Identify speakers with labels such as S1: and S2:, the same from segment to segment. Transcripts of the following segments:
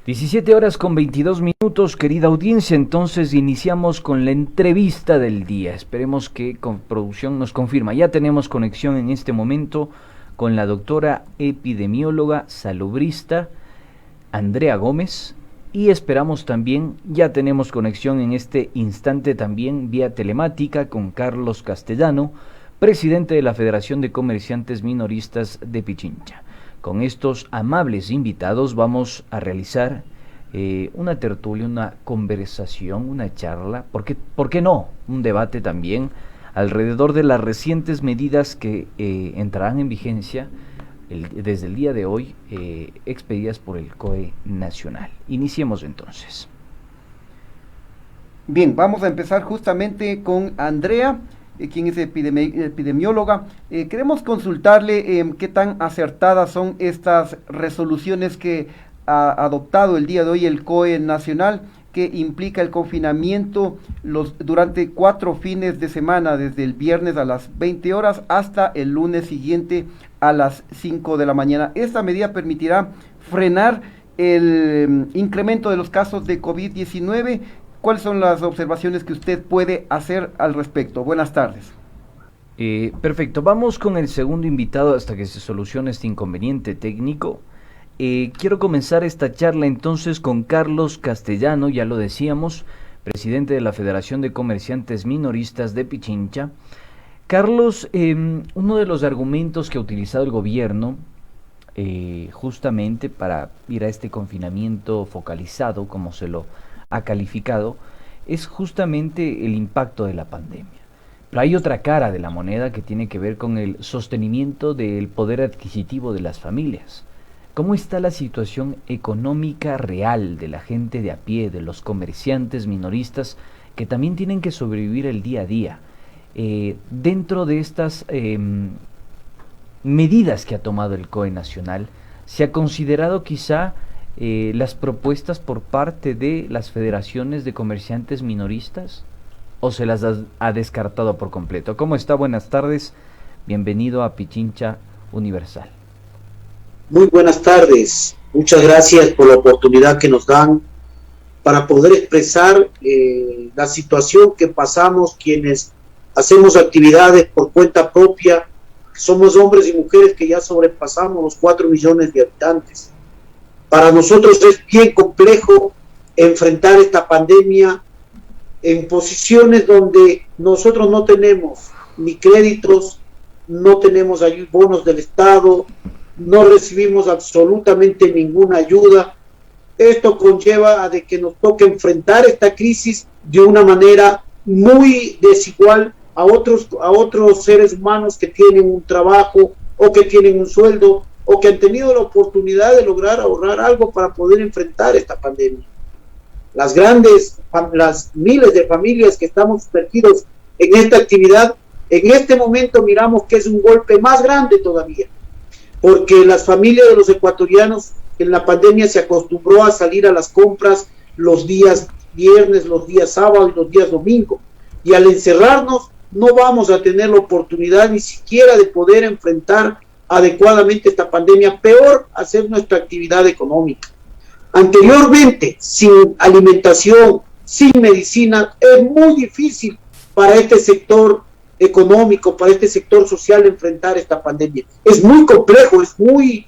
S1: 17 horas con 22 minutos, querida audiencia. Entonces iniciamos con la entrevista del día. Esperemos que con producción nos confirma. Ya tenemos conexión en este momento con la doctora epidemióloga salubrista Andrea Gómez, y esperamos también, ya tenemos conexión en este instante también vía telemática con Carlos Castellano, presidente de la Federación de Comerciantes Minoristas de Pichincha. Con estos amables invitados vamos a realizar una tertulia, una conversación, una charla, ¿por qué no? Un debate también alrededor de las recientes medidas que entrarán en vigencia desde el día de hoy, expedidas por el COE Nacional. Iniciemos entonces.
S2: Bien, vamos a empezar justamente con Andrea, quien es epidemióloga. Queremos consultarle qué tan acertadas son estas resoluciones que ha adoptado el día de hoy el COE Nacional, que implica el confinamiento durante 4 fines de semana, desde el viernes a las 20 horas hasta el lunes siguiente a las 5 de la mañana. Esta medida permitirá frenar el incremento de los casos de COVID-19. ¿Cuáles son las observaciones que usted puede hacer al respecto? Buenas tardes.
S1: Perfecto, vamos con el segundo invitado hasta que se solucione este inconveniente técnico. Quiero comenzar esta charla entonces con Carlos Castellano, ya lo decíamos, presidente de la Federación de Comerciantes Minoristas de Pichincha. Carlos, uno de los argumentos que ha utilizado el gobierno justamente para ir a este confinamiento focalizado, como se lo ha calificado, es justamente el impacto de la pandemia. Pero hay otra cara de la moneda que tiene que ver con el sostenimiento del poder adquisitivo de las familias. ¿Cómo está la situación económica real de la gente de a pie, de los comerciantes minoristas que también tienen que sobrevivir el día a día? Dentro de estas medidas que ha tomado el COE Nacional, ¿se ha considerado quizá las propuestas por parte de las federaciones de comerciantes minoristas o se las ha descartado por completo? ¿Cómo está? Buenas tardes, bienvenido a Pichincha Universal.
S3: Muy buenas tardes, muchas gracias por la oportunidad que nos dan para poder expresar la situación que pasamos quienes hacemos actividades por cuenta propia. Somos hombres y mujeres que ya sobrepasamos los 4 millones de habitantes. Para nosotros es bien complejo enfrentar esta pandemia en posiciones donde nosotros no tenemos ni créditos, no tenemos bonos del Estado, no recibimos absolutamente ninguna ayuda. Esto conlleva a de que nos toque enfrentar esta crisis de una manera muy desigual a otros seres humanos que tienen un trabajo o que tienen un sueldo o que han tenido la oportunidad de lograr ahorrar algo para poder enfrentar esta pandemia. Las miles de familias que estamos sumergidos en esta actividad, en este momento miramos que es un golpe más grande todavía, porque las familias de los ecuatorianos en la pandemia se acostumbró a salir a las compras los días viernes, los días sábado y los días domingo, y al encerrarnos no vamos a tener la oportunidad ni siquiera de poder enfrentar adecuadamente esta pandemia, peor hacer nuestra actividad económica. Anteriormente, sin alimentación, sin medicina, es muy difícil para este sector económico, para este sector social enfrentar esta pandemia. Es muy complejo, es muy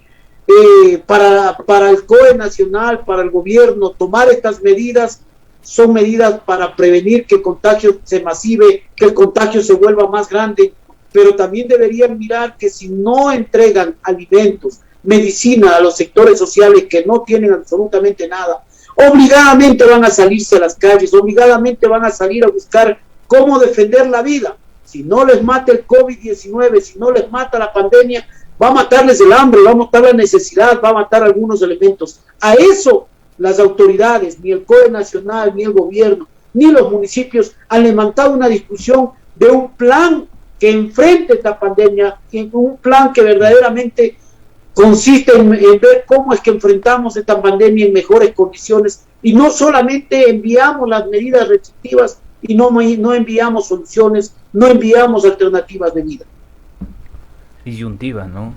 S3: para el COE Nacional, para el gobierno, tomar estas medidas son medidas para prevenir que el contagio se masive, que el contagio se vuelva más grande, pero también deberían mirar que si no entregan alimentos, medicina a los sectores sociales que no tienen absolutamente nada, obligadamente van a salirse a las calles, obligadamente van a salir a buscar cómo defender la vida. Si no les mata el COVID-19, si no les mata la pandemia, va a matarles el hambre, va a matar la necesidad, va a matar algunos elementos. A eso las autoridades, ni el COE Nacional, ni el gobierno, ni los municipios han levantado una discusión de un plan que enfrente esta pandemia, un plan que verdaderamente consiste en ver cómo es que enfrentamos esta pandemia en mejores condiciones y no solamente enviamos las medidas restrictivas y no enviamos soluciones, no enviamos alternativas de vida.
S1: Disyuntiva, ¿no?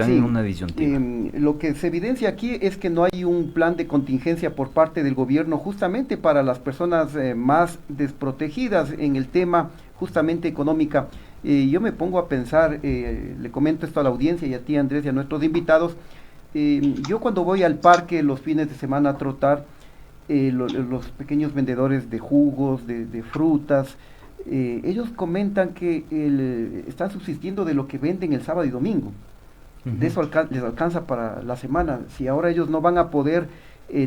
S1: están
S2: Sí,
S1: en una disyuntiva.
S2: lo que se evidencia aquí es que no hay un plan de contingencia por parte del gobierno justamente para las personas más desprotegidas en el tema justamente económica. Yo me pongo a pensar, le comento esto a la audiencia y a ti, Andrés, y a nuestros invitados. Yo cuando voy al parque los fines de semana a trotar, los pequeños vendedores de jugos, de frutas, ellos comentan que están subsistiendo de lo que venden el sábado y domingo. De eso les alcanza para la semana. Si ahora ellos no van a poder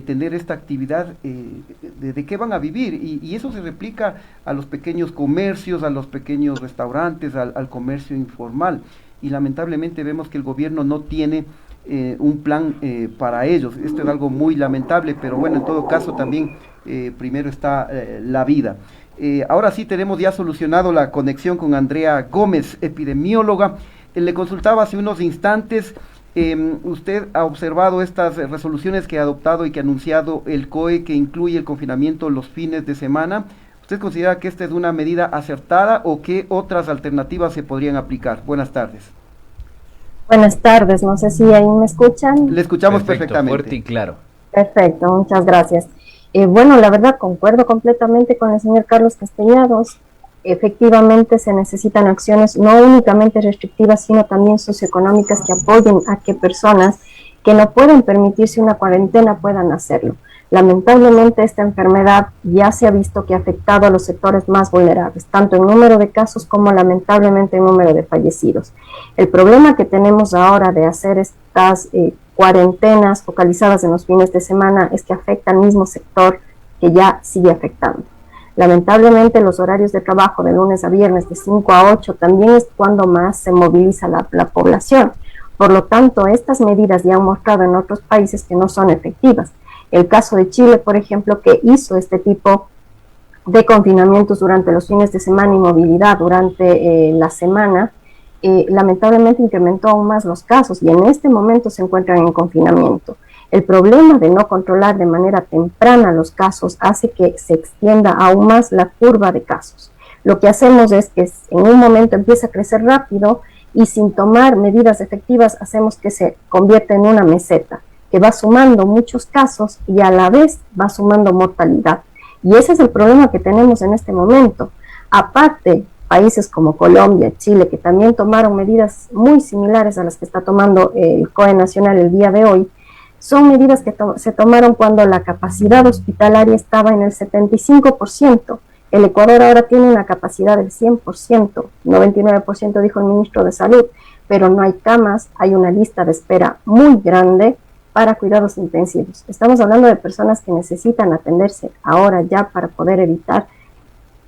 S2: tener esta actividad, ¿de qué van a vivir? Y eso se replica a los pequeños comercios, a los pequeños restaurantes, al comercio informal. Y lamentablemente vemos que el gobierno no tiene un plan para ellos. Esto es algo muy lamentable, pero bueno, en todo caso también primero está la vida. Ahora sí tenemos ya solucionado la conexión con Andrea Gómez, epidemióloga. Le consultaba hace unos instantes, usted ha observado estas resoluciones que ha adoptado y que ha anunciado el COE, que incluye el confinamiento los fines de semana. ¿Usted considera que esta es una medida acertada o qué otras alternativas se podrían aplicar? Buenas tardes.
S4: Buenas tardes, no sé si ahí me escuchan.
S2: Le escuchamos
S1: Perfecto,
S2: perfectamente.
S1: fuerte y claro.
S4: Perfecto, muchas gracias. Bueno, la verdad concuerdo completamente con el señor Carlos Castellanos. Efectivamente se necesitan acciones no únicamente restrictivas, sino también socioeconómicas que apoyen a que personas que no pueden permitirse una cuarentena puedan hacerlo. Lamentablemente esta enfermedad ya se ha visto que ha afectado a los sectores más vulnerables, tanto en número de casos como lamentablemente en número de fallecidos. El problema que tenemos ahora de hacer estas cuarentenas focalizadas en los fines de semana es que afecta al mismo sector que ya sigue afectando. Lamentablemente los horarios de trabajo de lunes a viernes de 5 a 8 también es cuando más se moviliza la población. Por lo tanto, estas medidas ya han mostrado en otros países que no son efectivas. El caso de Chile, por ejemplo, que hizo este tipo de confinamientos durante los fines de semana y movilidad durante la semana, lamentablemente incrementó aún más los casos y en este momento se encuentran en confinamiento. El problema de no controlar de manera temprana los casos hace que se extienda aún más la curva de casos. Lo que hacemos es que en un momento empieza a crecer rápido y sin tomar medidas efectivas hacemos que se convierta en una meseta, que va sumando muchos casos y a la vez va sumando mortalidad. Y ese es el problema que tenemos en este momento. Aparte, países como Colombia, Chile, que también tomaron medidas muy similares a las que está tomando el COE nacional el día de hoy, son medidas que se tomaron cuando la capacidad hospitalaria estaba en el 75%. El Ecuador ahora tiene una capacidad del 100%, 99% dijo el ministro de Salud, pero no hay camas, hay una lista de espera muy grande para cuidados intensivos. Estamos hablando de personas que necesitan atenderse ahora ya para poder evitar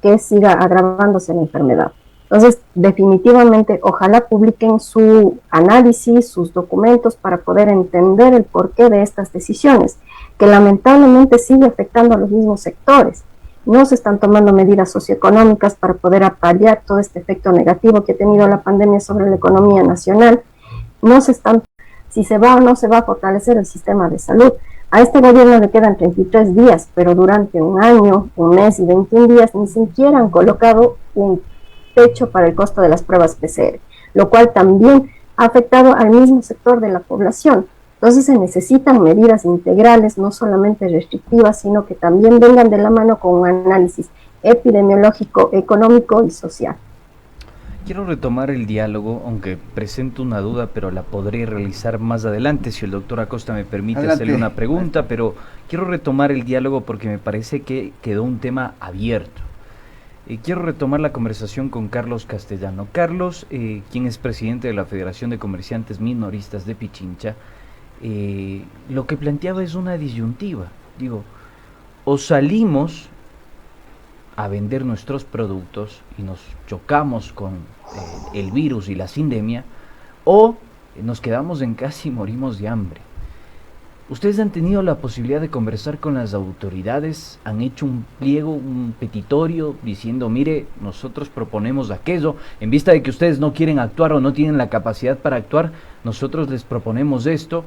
S4: que siga agravándose la enfermedad. Entonces, definitivamente, ojalá publiquen su análisis, sus documentos para poder entender el porqué de estas decisiones, que lamentablemente sigue afectando a los mismos sectores. No se están tomando medidas socioeconómicas para poder paliar todo este efecto negativo que ha tenido la pandemia sobre la economía nacional. No se están, si se va o no se va a fortalecer el sistema de salud. A este gobierno le quedan 33 días, pero durante un año, un mes y 21 días ni siquiera han colocado un techo para el costo de las pruebas PCR, lo cual también ha afectado al mismo sector de la población. Entonces se necesitan medidas integrales, no solamente restrictivas, sino que también vengan de la mano con un análisis epidemiológico, económico y social.
S1: Quiero retomar el diálogo, aunque presento una duda, pero la podré realizar más adelante, si el doctor Acosta me permite hacerle una pregunta, pero quiero retomar el diálogo porque me parece que quedó un tema abierto. Quiero retomar la conversación con Carlos Castellano. Carlos, quien es presidente de la Federación de Comerciantes Minoristas de Pichincha, lo que planteaba es una disyuntiva. Digo, o salimos a vender nuestros productos y nos chocamos con el virus y la sindemia, o nos quedamos en casa y morimos de hambre. ¿Ustedes han tenido la posibilidad de conversar con las autoridades? ¿Han hecho un pliego, un petitorio diciendo, mire, nosotros proponemos aquello, en vista de que ustedes no quieren actuar o no tienen la capacidad para actuar, nosotros les proponemos esto?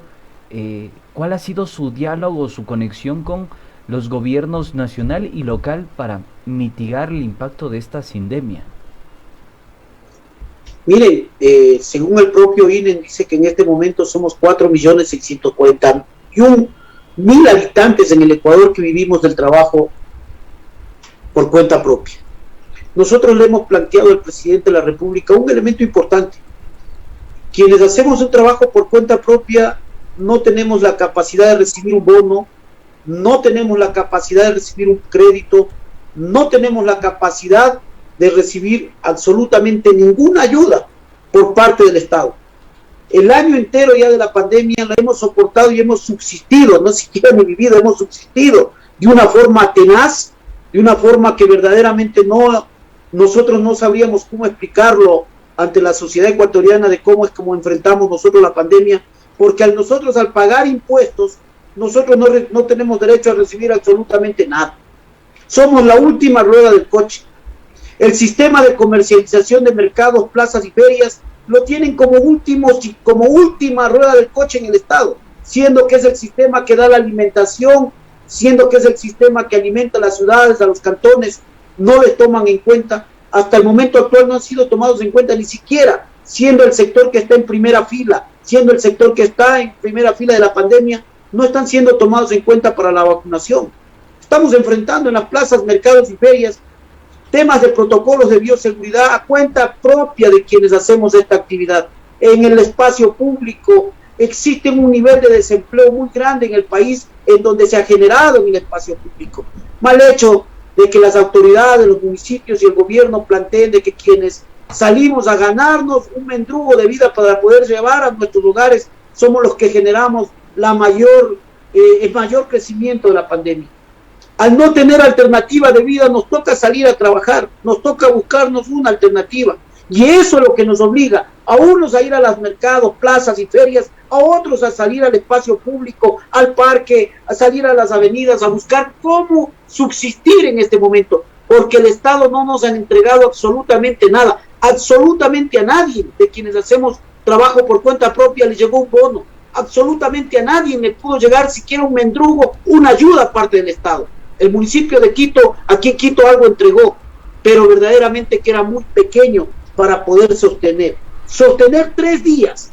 S1: ¿Cuál ha sido su diálogo, su conexión con los gobiernos nacional y local para mitigar el impacto de esta sindemia?
S3: Miren, según el propio INE dice que en este momento somos 4.641.000 habitantes en el Ecuador que vivimos del trabajo por cuenta propia. Nosotros le hemos planteado al presidente de la República un elemento importante. Quienes hacemos un trabajo por cuenta propia no tenemos la capacidad de recibir un bono, no tenemos la capacidad de recibir un crédito, no tenemos la capacidad de recibir absolutamente ninguna ayuda por parte del Estado. El año entero ya de la pandemia la hemos soportado y hemos subsistido, no siquiera ni vivido, hemos subsistido de una forma tenaz, de una forma que verdaderamente nosotros no sabríamos cómo explicarlo ante la sociedad ecuatoriana de cómo es como enfrentamos nosotros la pandemia, porque nosotros al pagar impuestos, nosotros no tenemos derecho a recibir absolutamente nada. Somos la última rueda del coche. El sistema de comercialización de mercados, plazas y ferias lo tienen como última rueda del coche en el Estado, siendo que es el sistema que da la alimentación, siendo que es el sistema que alimenta a las ciudades, a los cantones, no les toman en cuenta. Hasta el momento actual no han sido tomados en cuenta ni siquiera, siendo el sector que está en primera fila, siendo el sector que está en primera fila de la pandemia, no están siendo tomados en cuenta para la vacunación. Estamos enfrentando en las plazas, mercados y ferias temas de protocolos de bioseguridad a cuenta propia de quienes hacemos esta actividad. En el espacio público existe un nivel de desempleo muy grande en el país en donde se ha generado en el espacio público. Mal hecho de que las autoridades, los municipios y el gobierno planteen de que quienes salimos a ganarnos un mendrugo de vida para poder llevar a nuestros hogares somos los que generamos el mayor crecimiento de la pandemia. Al no tener alternativa de vida nos toca salir a trabajar, nos toca buscarnos una alternativa, y eso es lo que nos obliga a unos a ir a los mercados, plazas y ferias, a otros a salir al espacio público, al parque, a salir a las avenidas, a buscar cómo subsistir en este momento, porque el Estado no nos ha entregado absolutamente nada, absolutamente a nadie de quienes hacemos trabajo por cuenta propia le llegó un bono, absolutamente a nadie le pudo llegar siquiera un mendrugo, una ayuda aparte del Estado. El municipio de Quito, aquí en Quito algo entregó, pero verdaderamente que era muy pequeño para poder sostener 3 días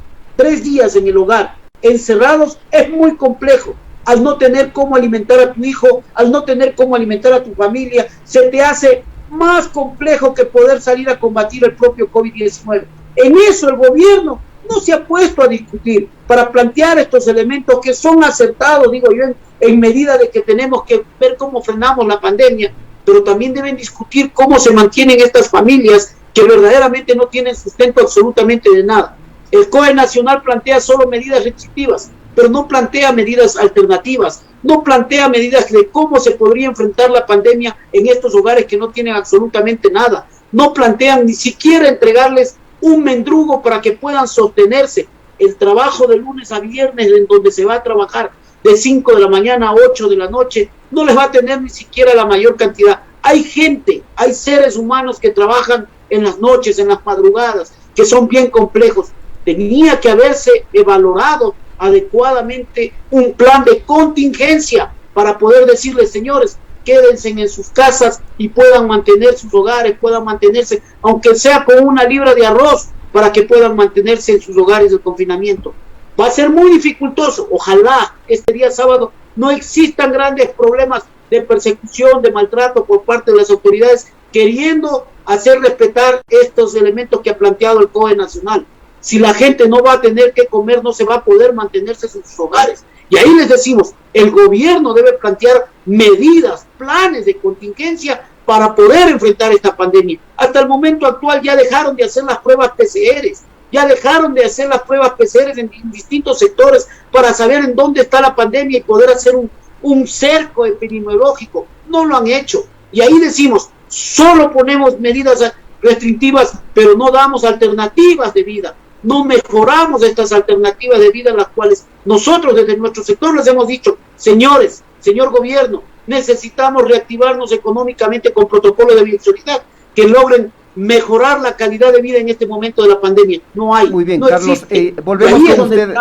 S3: en el hogar, encerrados, es muy complejo. Al no tener cómo alimentar a tu hijo, al no tener cómo alimentar a tu familia, se te hace más complejo que poder salir a combatir el propio COVID-19. En eso el gobierno no se ha puesto a discutir para plantear estos elementos que son acertados, digo yo, en medida de que tenemos que ver cómo frenamos la pandemia, pero también deben discutir cómo se mantienen estas familias que verdaderamente no tienen sustento absolutamente de nada. El COE Nacional plantea solo medidas restrictivas, pero no plantea medidas alternativas, no plantea medidas de cómo se podría enfrentar la pandemia en estos hogares que no tienen absolutamente nada, no plantean ni siquiera entregarles un mendrugo para que puedan sostenerse. El trabajo de lunes a viernes en donde se va a trabajar de 5 de la mañana a 8 de la noche, no les va a tener ni siquiera la mayor cantidad. Hay gente, hay seres humanos que trabajan en las noches, en las madrugadas, que son bien complejos. Tenía que haberse valorado adecuadamente un plan de contingencia para poder decirles, señores, quédense en sus casas y puedan mantener sus hogares, puedan mantenerse, aunque sea con una libra de arroz, para que puedan mantenerse en sus hogares del confinamiento. Va a ser muy dificultoso. Ojalá este día sábado no existan grandes problemas de persecución, de maltrato por parte de las autoridades, queriendo hacer respetar estos elementos que ha planteado el COE Nacional. Si la gente no va a tener que comer, no se va a poder mantenerse en sus hogares. Y ahí les decimos, el gobierno debe plantear medidas, planes de contingencia para poder enfrentar esta pandemia. Hasta el momento actual ya dejaron de hacer las pruebas PCR, ya dejaron de hacer las pruebas PCR en distintos sectores para saber en dónde está la pandemia y poder hacer un cerco epidemiológico. No lo han hecho. Y ahí decimos, solo ponemos medidas restrictivas, pero no damos alternativas de vida. No mejoramos estas alternativas de vida, las cuales nosotros desde nuestro sector les hemos dicho, señores, señor gobierno, necesitamos reactivarnos económicamente con protocolos de bioseguridad que logren mejorar la calidad de vida en este momento de la pandemia. No hay.
S2: Muy bien,
S3: no
S2: Carlos,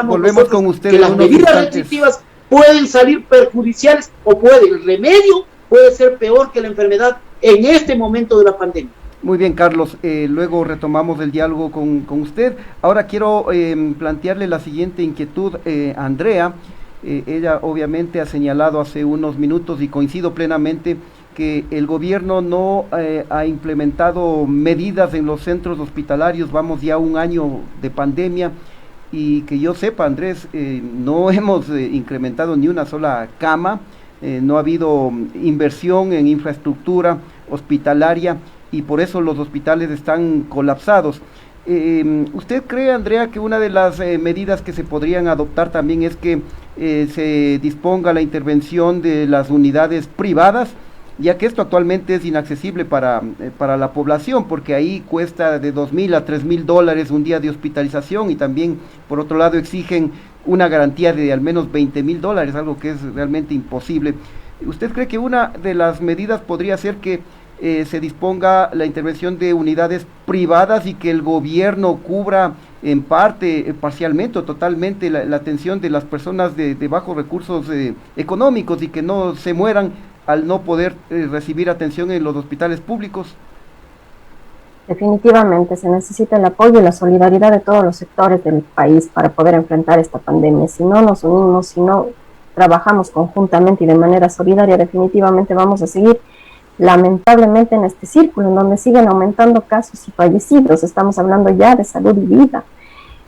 S2: volvemos con usted.
S3: Que las medidas restrictivas pueden salir perjudiciales o el remedio puede ser peor que la enfermedad en este momento de la pandemia.
S2: Muy bien, Carlos. Luego retomamos el diálogo con usted. Ahora quiero plantearle la siguiente inquietud a Andrea. Ella obviamente ha señalado hace unos minutos y coincido plenamente que el gobierno no ha implementado medidas en los centros hospitalarios. Vamos ya un año de pandemia y que yo sepa, Andrés, no hemos incrementado ni una sola cama, no ha habido inversión en infraestructura hospitalaria y por eso los hospitales están colapsados. ¿Usted cree, Andrea, que una de las medidas que se podrían adoptar también es que se disponga la intervención de las unidades privadas, ya que esto actualmente es inaccesible para la población, porque ahí cuesta de $2,000 a $3,000 un día de hospitalización y también, por otro lado, exigen una garantía de al menos $20,000, algo que es realmente imposible? ¿Usted cree que una de las medidas podría ser que se disponga la intervención de unidades privadas y que el gobierno cubra en parte, parcialmente o totalmente la atención de las personas de bajos recursos económicos y que no se mueran al no poder recibir atención en los hospitales públicos?
S4: Definitivamente se necesita el apoyo y la solidaridad de todos los sectores del país para poder enfrentar esta pandemia. Si no nos unimos, si no trabajamos conjuntamente y de manera solidaria, definitivamente vamos a seguir lamentablemente en este círculo en donde siguen aumentando casos y fallecidos. Estamos hablando ya de salud y vida.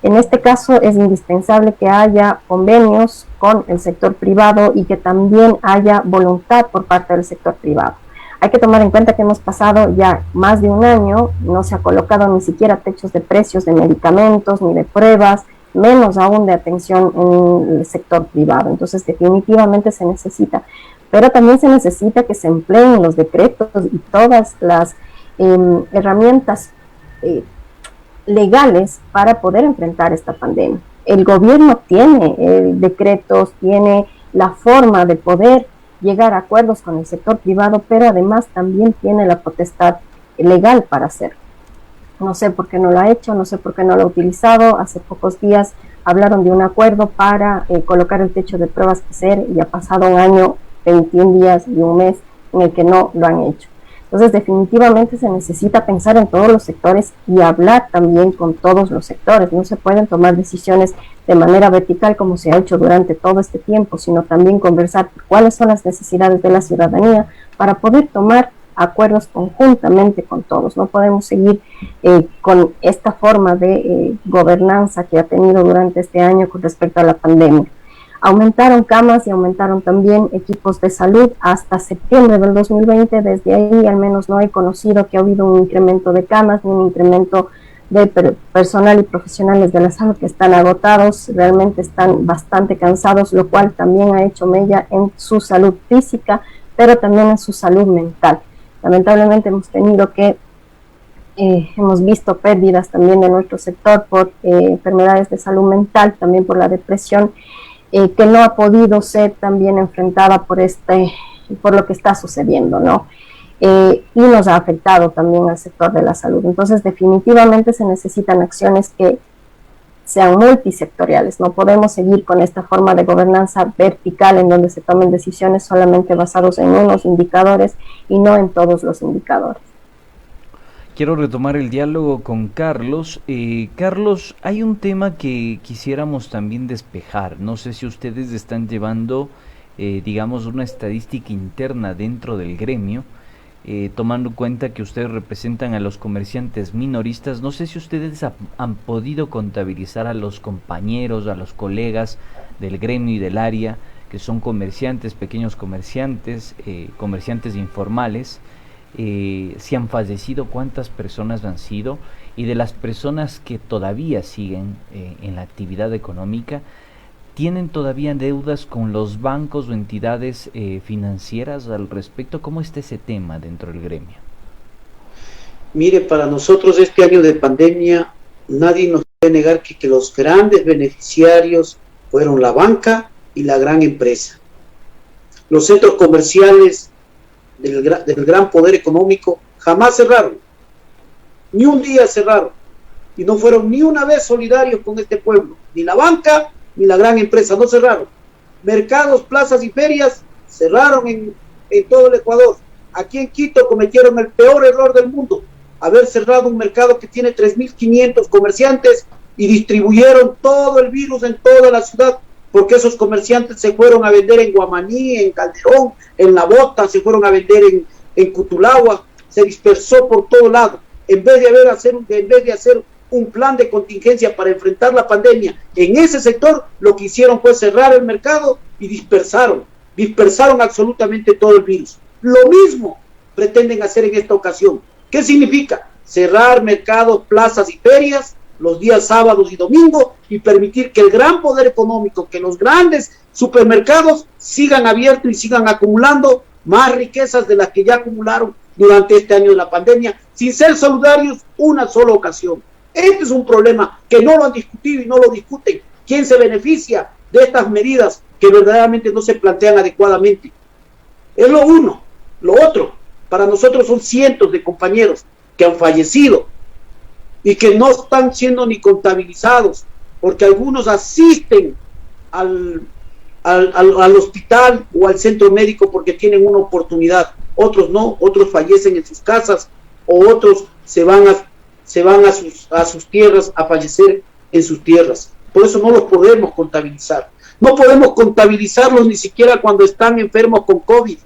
S4: En este caso es indispensable que haya convenios con el sector privado y que también haya voluntad por parte del sector privado. Hay que tomar en cuenta que hemos pasado ya más de un año, no se ha colocado ni siquiera techos de precios de medicamentos ni de pruebas, menos aún de atención en el sector privado. Entonces definitivamente se necesita, pero también se necesita que se empleen los decretos y todas las herramientas legales para poder enfrentar esta pandemia. El gobierno tiene decretos, tiene la forma de poder llegar a acuerdos con el sector privado, pero además también tiene la potestad legal para hacerlo. No sé por qué no lo ha hecho, no sé por qué no lo ha utilizado. Hace pocos días hablaron de un acuerdo para colocar el techo de pruebas PCR y ha pasado un año, 21 días y un mes en el que no lo han hecho. Entonces definitivamente se necesita pensar en todos los sectores y hablar también con todos los sectores. No se pueden tomar decisiones de manera vertical como se ha hecho durante todo este tiempo, sino también conversar cuáles son las necesidades de la ciudadanía para poder tomar acuerdos conjuntamente con todos. No podemos seguir con esta forma de gobernanza que ha tenido durante este año con respecto a la pandemia. Aumentaron camas y aumentaron también equipos de salud hasta septiembre del 2020. Desde ahí al menos no he conocido que ha habido un incremento de camas ni un incremento de personal y profesionales de la salud que están agotados, realmente están bastante cansados, lo cual también ha hecho mella en su salud física, pero también en su salud mental. Lamentablemente hemos visto pérdidas también de nuestro sector por enfermedades de salud mental, también por la depresión, que no ha podido ser también enfrentada por lo que está sucediendo, ¿no? Y nos ha afectado también al sector de la salud. Entonces definitivamente se necesitan acciones que sean multisectoriales. No podemos seguir con esta forma de gobernanza vertical en donde se tomen decisiones solamente basadas en unos indicadores y no en todos los indicadores.
S1: Quiero retomar el diálogo con Carlos. Carlos, hay un tema que quisiéramos también despejar. No sé si ustedes están llevando, digamos, una estadística interna dentro del gremio, tomando en cuenta que ustedes representan a los comerciantes minoristas. No sé si ustedes han podido contabilizar a los compañeros, a los colegas del gremio y del área, que son comerciantes, pequeños comerciantes, comerciantes informales. Si han fallecido, cuántas personas han sido, y de las personas que todavía siguen en la actividad económica, ¿tienen todavía deudas con los bancos o entidades financieras al respecto? ¿Cómo está ese tema dentro del gremio?
S3: Mire, para nosotros este año de pandemia, nadie nos puede negar que los grandes beneficiarios fueron la banca y la gran empresa. Los centros comerciales del gran poder económico jamás cerraron, ni un día cerraron, y no fueron ni una vez solidarios con este pueblo, ni la banca ni la gran empresa, no cerraron. Mercados, plazas y ferias cerraron en todo el Ecuador. Aquí en Quito cometieron el peor error del mundo, haber cerrado un mercado que tiene 3.500 comerciantes y distribuyeron todo el virus en toda la ciudad, porque esos comerciantes se fueron a vender en Guamaní, en Calderón, en La Bota, se fueron a vender en Cutulagua, se dispersó por todo lado. En vez de hacer un plan de contingencia para enfrentar la pandemia en ese sector, lo que hicieron fue cerrar el mercado y dispersaron absolutamente todo el virus. Lo mismo pretenden hacer en esta ocasión. ¿Qué significa? Cerrar mercados, plazas y ferias los días sábados y domingos y permitir que el gran poder económico, que los grandes supermercados sigan abiertos y sigan acumulando más riquezas de las que ya acumularon durante este año de la pandemia, sin ser solidarios una sola ocasión. Este es un problema que no lo han discutido y no lo discuten. ¿Quién se beneficia de estas medidas que verdaderamente no se plantean adecuadamente? Es lo uno. Lo otro, para nosotros son cientos de compañeros que han fallecido y que no están siendo ni contabilizados, porque algunos asisten al hospital o al centro médico porque tienen una oportunidad, otros no, otros fallecen en sus casas o otros se van a sus tierras a fallecer en sus tierras. Por eso no los podemos contabilizar. No podemos contabilizarlos ni siquiera cuando están enfermos con COVID,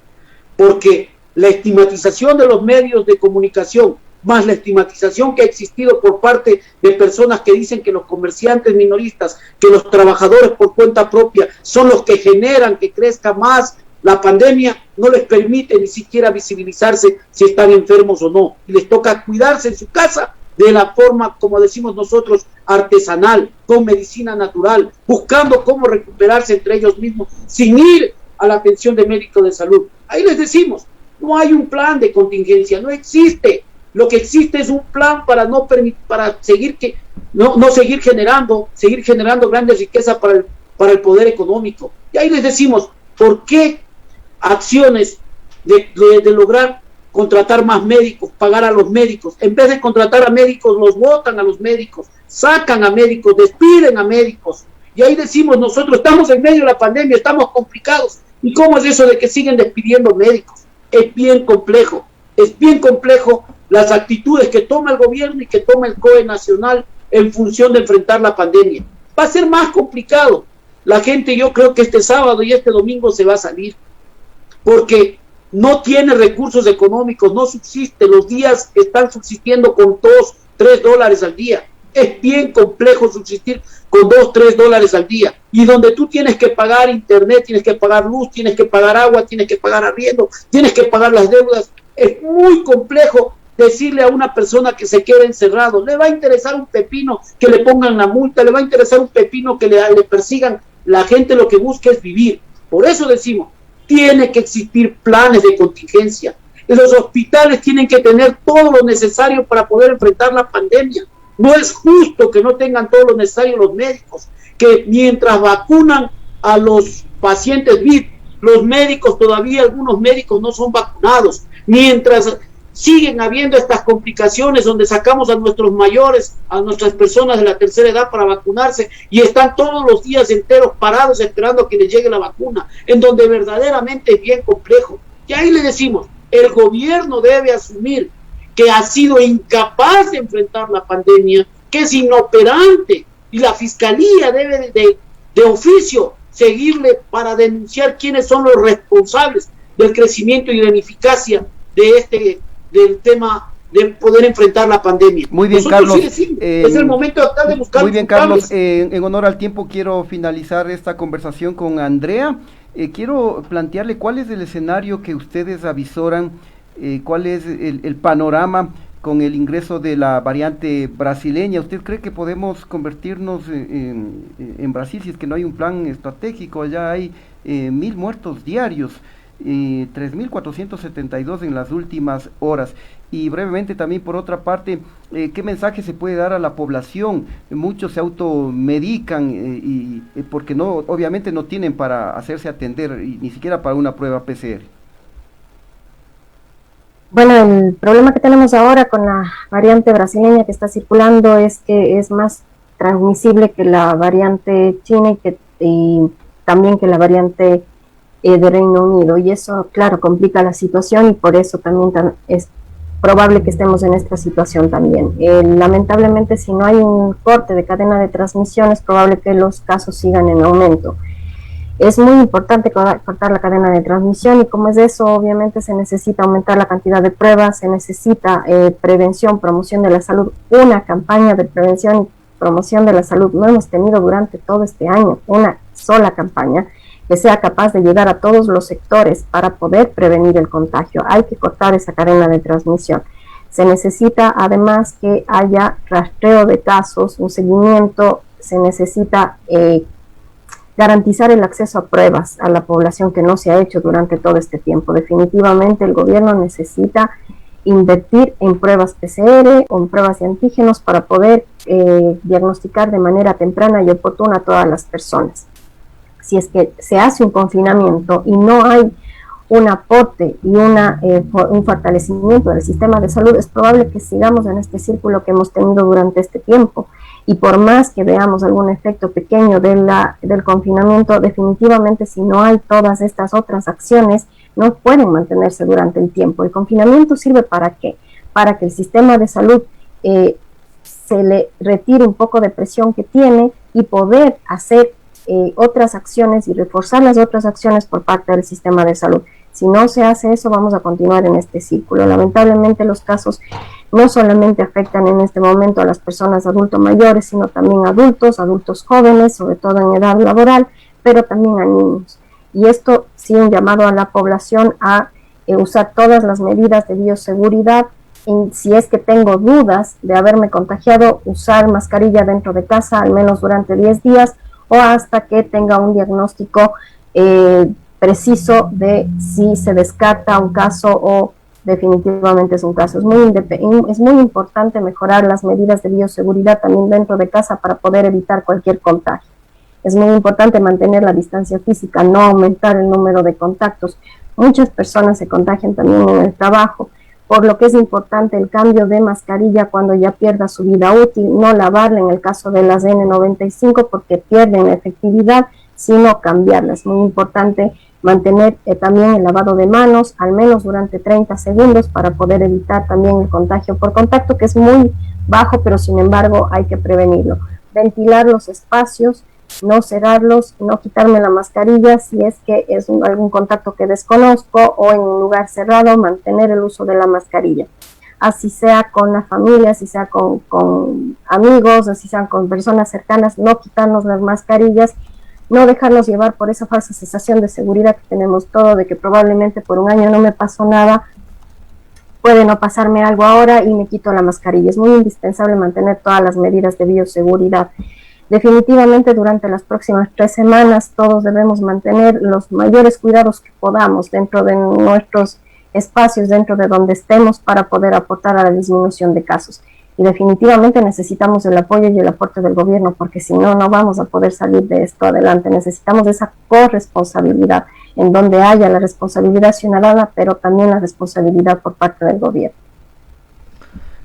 S3: porque la estigmatización de los medios de comunicación, más la estigmatización que ha existido por parte de personas que dicen que los comerciantes minoristas, que los trabajadores por cuenta propia son los que generan que crezca más la pandemia, no les permite ni siquiera visibilizarse si están enfermos o no. Y les toca cuidarse en su casa de la forma, como decimos nosotros, artesanal, con medicina natural, buscando cómo recuperarse entre ellos mismos, sin ir a la atención de médico de salud. Ahí les decimos, no hay un plan de contingencia, no existe. Lo que existe es un plan para seguir generando grandes riquezas para el poder económico. Y ahí les decimos, ¿por qué acciones de lograr contratar más médicos, pagar a los médicos? En vez de contratar a médicos, los botan a los médicos, sacan a médicos, despiden a médicos. Y ahí decimos, nosotros estamos en medio de la pandemia, estamos complicados. ¿Y cómo es eso de que siguen despidiendo médicos? Es bien complejo las actitudes que toma el gobierno y que toma el COE nacional en función de enfrentar la pandemia. Va a ser más complicado. La gente, yo creo que este sábado y este domingo se va a salir, porque no tiene recursos económicos, no subsiste, los días están subsistiendo con $2-3 al día. Es bien complejo subsistir con $2-3 al día, y donde tú tienes que pagar internet, tienes que pagar luz, tienes que pagar agua, tienes que pagar arriendo, tienes que pagar las deudas. Es muy complejo decirle a una persona que se quede encerrado. Le va a interesar un pepino que le pongan la multa, le va a interesar un pepino que le persigan. La gente lo que busca es vivir. Por eso decimos, tiene que existir planes de contingencia. Los hospitales tienen que tener todo lo necesario para poder enfrentar la pandemia. No es justo que no tengan todo lo necesario los médicos, que mientras vacunan a los pacientes COVID, los médicos, todavía algunos médicos no son vacunados, mientras siguen habiendo estas complicaciones donde sacamos a nuestros mayores, a nuestras personas de la tercera edad para vacunarse, y están todos los días enteros parados esperando a que les llegue la vacuna, en donde verdaderamente es bien complejo. Y ahí le decimos, el gobierno debe asumir que ha sido incapaz de enfrentar la pandemia, que es inoperante, y la fiscalía debe de oficio seguirle para denunciar quiénes son los responsables del crecimiento y de la ineficacia del tema de poder enfrentar la pandemia.
S2: Muy bien,
S3: nosotros
S2: Carlos.
S3: Sí decimos, es el momento de buscar.
S2: Muy bien, Carlos. En honor al tiempo, quiero finalizar esta conversación con Andrea. Quiero plantearle cuál es el escenario que ustedes avisoran, cuál es el panorama con el ingreso de la variante brasileña. ¿Usted cree que podemos convertirnos en Brasil si es que no hay un plan estratégico? Ya hay 1.000 muertos diarios, 3.472 en las últimas horas. Y brevemente también, por otra parte, ¿qué mensaje se puede dar a la población? Muchos se automedican porque no, obviamente no tienen para hacerse atender, y ni siquiera para una prueba PCR.
S4: Bueno, el problema que tenemos ahora con la variante brasileña que está circulando es que es más transmisible que la variante china y también que la variante de Reino Unido, y eso, claro, complica la situación, y por eso también probable que estemos en esta situación también. Lamentablemente, si no hay un corte de cadena de transmisión, es probable que los casos sigan en aumento. Es muy importante cortar la cadena de transmisión, y como es eso, obviamente se necesita aumentar la cantidad de pruebas, se necesita prevención, promoción de la salud. Una campaña de prevención y promoción de la salud no hemos tenido durante todo este año, una sola campaña que sea capaz de llegar a todos los sectores para poder prevenir el contagio. Hay que cortar esa cadena de transmisión. Se necesita además que haya rastreo de casos, un seguimiento, se necesita garantizar el acceso a pruebas a la población, que no se ha hecho durante todo este tiempo. Definitivamente el gobierno necesita invertir en pruebas PCR o en pruebas de antígenos para poder diagnosticar de manera temprana y oportuna a todas las personas. Si es que se hace un confinamiento y no hay un aporte y un fortalecimiento del sistema de salud, es probable que sigamos en este círculo que hemos tenido durante este tiempo. Y por más que veamos algún efecto pequeño del confinamiento, definitivamente si no hay todas estas otras acciones, no pueden mantenerse durante el tiempo. El confinamiento sirve ¿para qué? Para que el sistema de salud se le retire un poco de presión que tiene y poder hacer otras acciones y reforzar las otras acciones por parte del sistema de salud. Si no se hace eso, vamos a continuar en este círculo. Lamentablemente los casos no solamente afectan en este momento a las personas adultos mayores, sino también a adultos jóvenes, sobre todo en edad laboral, pero también a niños. Y esto sí, un llamado a la población a usar todas las medidas de bioseguridad. Y si es que tengo dudas de haberme contagiado, usar mascarilla dentro de casa al menos durante 10 días o hasta que tenga un diagnóstico preciso de si se descarta un caso o definitivamente es un caso. Es muy importante mejorar las medidas de bioseguridad también dentro de casa para poder evitar cualquier contagio. Es muy importante mantener la distancia física, no aumentar el número de contactos. Muchas personas se contagian también en el trabajo, por lo que es importante el cambio de mascarilla cuando ya pierda su vida útil, no lavarla en el caso de las N95 porque pierden la efectividad, sino cambiarla. Es muy importante mantener también el lavado de manos, al menos durante 30 segundos, para poder evitar también el contagio por contacto, que es muy bajo, pero sin embargo hay que prevenirlo. Ventilar los espacios, no cerrarlos, no quitarme la mascarilla si es que es algún contacto que desconozco, o en un lugar cerrado mantener el uso de la mascarilla. Así sea con la familia, así sea con amigos, así sea con personas cercanas, no quitarnos las mascarillas, no dejarnos llevar por esa falsa sensación de seguridad que tenemos todo, de que probablemente por un año no me pasó nada, puede no pasarme algo ahora y me quito la mascarilla. Es muy indispensable mantener todas las medidas de bioseguridad. Definitivamente durante las próximas 3 semanas todos debemos mantener los mayores cuidados que podamos dentro de nuestros espacios, dentro de donde estemos, para poder aportar a la disminución de casos. Y definitivamente necesitamos el apoyo y el aporte del gobierno, porque si no, no vamos a poder salir de esto adelante. Necesitamos esa corresponsabilidad, en donde haya la responsabilidad ciudadana, pero también la responsabilidad por parte del gobierno.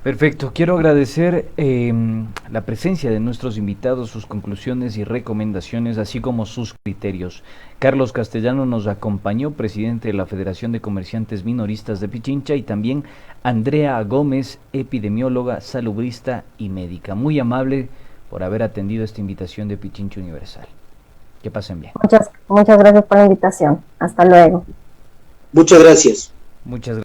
S1: Perfecto, quiero agradecer la presencia de nuestros invitados, sus conclusiones y recomendaciones, así como sus criterios. Carlos Castellano nos acompañó, presidente de la Federación de Comerciantes Minoristas de Pichincha, y también Andrea Gómez, epidemióloga, salubrista y médica. Muy amable por haber atendido esta invitación de Pichincha Universal. Que pasen bien.
S4: Muchas gracias por la invitación. Hasta luego.
S3: Muchas gracias.
S1: Muchas gracias.